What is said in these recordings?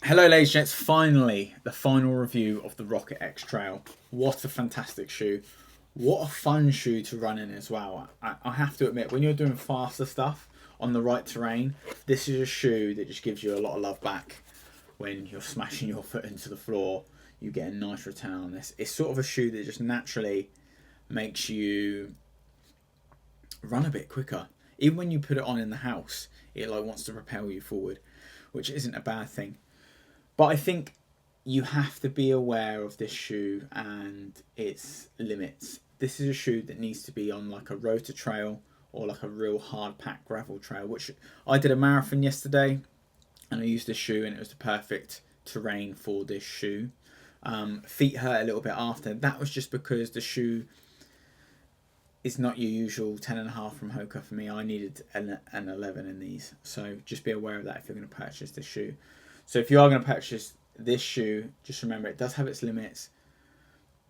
Hello ladies and gents, finally the final review of the Rocket X Trail. What a fantastic shoe. What a fun shoe to run in as well. I have to admit, when you're doing faster stuff on the right terrain, this is a shoe that just gives you a lot of love back. When you're smashing your foot into the floor, you get a nice return on this. It's sort of a shoe that just naturally makes you run a bit quicker. Even when you put it on in the house, it like wants to propel you forward, which isn't a bad thing. But I think you have to be aware of this shoe and its limits. This is a shoe that needs to be on like a rotor trail or like a real hard packed gravel trail, which I did a marathon yesterday and I used this shoe and it was the perfect terrain for this shoe. Feet hurt a little bit after. That was just because the shoe is not your usual 10.5 from HOKA for me. I needed an 11 in these. So just be aware of that if you're going to purchase this shoe. So if you are going to purchase this shoe, just remember it does have its limits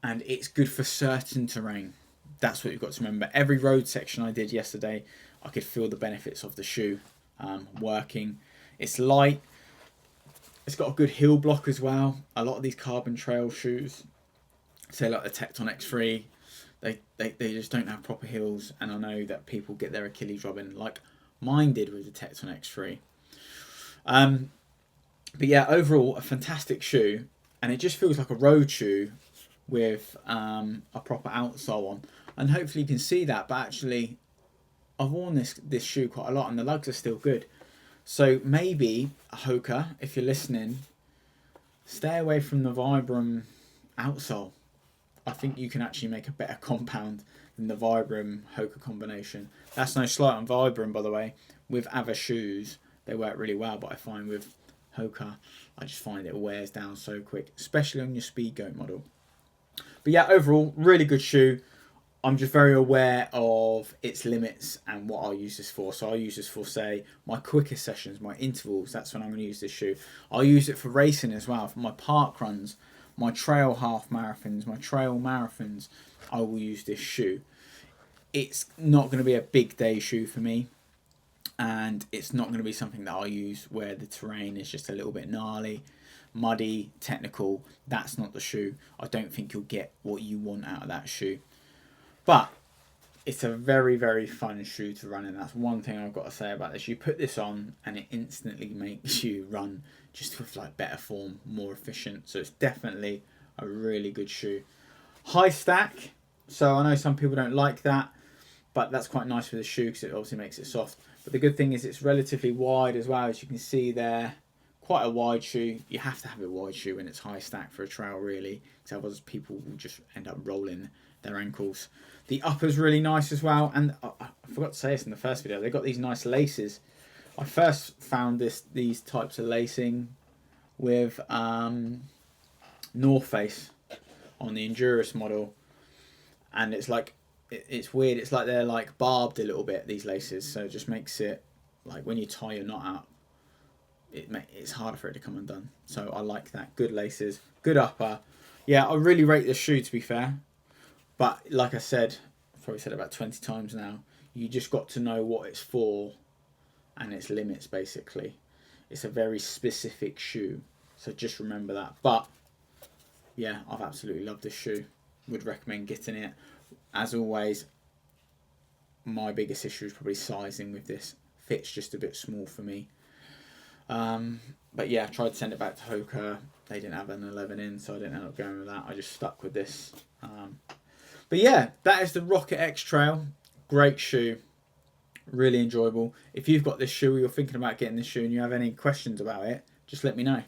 and it's good for certain terrain. That's what you've got to remember. Every road section I did yesterday, I could feel the benefits of the shoe working. It's light. It's got a good heel block as well. A lot of these carbon trail shoes, say like the Tecton X3, they just don't have proper heels. And I know that people get their Achilles rubbing like mine did with the Tecton X3. But yeah, overall, a fantastic shoe, and it just feels like a road shoe with a proper outsole on. And hopefully you can see that, but actually, I've worn this shoe quite a lot, and the lugs are still good. So maybe, HOKA, if you're listening, stay away from the Vibram outsole. I think you can actually make a better compound than the Vibram HOKA combination. That's no slight on Vibram, by the way. With other shoes, they work really well, but I find with HOKA, I just find it wears down so quick, especially on your Speedgoat model. But yeah, overall, really good shoe. I'm just very aware of its limits and what I'll use this for. So I'll use this for, say, my quickest sessions, my intervals. That's when I'm going to use this shoe. I'll use it for racing as well, for my park runs, my trail half marathons, my trail marathons. I will use this shoe. It's not going to be a big day shoe for me. And it's not going to be something that I'll use where the terrain is just a little bit gnarly, muddy, technical. That's not the shoe. I don't think you'll get what you want out of that shoe. But it's a very, very fun shoe to run in. That's one thing I've got to say about this. You put this on and it instantly makes you run just with like better form, more efficient. So it's definitely a really good shoe. High stack. So I know some people don't like that, but that's quite nice with the shoe because it obviously makes it soft. But the good thing is it's relatively wide as well, as you can see there. Quite a wide shoe. You have to have a wide shoe when it's high stack for a trail, really, because otherwise people will just end up rolling their ankles. The upper's really nice as well, and I forgot to say this in the first video. They've got these nice laces. I first found these types of lacing with North Face on the Endurance model, and it's like it's weird. It's like they're like barbed a little bit, these laces, so it just makes it like when you tie your knot up, it's harder for it to come undone. So I like that. Good laces, good upper. Yeah, I really rate this shoe, to be fair. But like I said, I've probably said it about 20 times now, you just got to know what it's for and its limits, basically. It's a very specific shoe, so just remember that. But yeah, I've absolutely loved this shoe. Would recommend getting it. As always, my biggest issue is probably sizing with this. Fits just a bit small for me. But yeah, I tried to send it back to HOKA. They didn't have an 11 in, so I didn't end up going with that. I just stuck with this. But yeah, that is the Rocket X Trail. Great shoe. Really enjoyable. If you've got this shoe or you're thinking about getting this shoe and you have any questions about it, just let me know.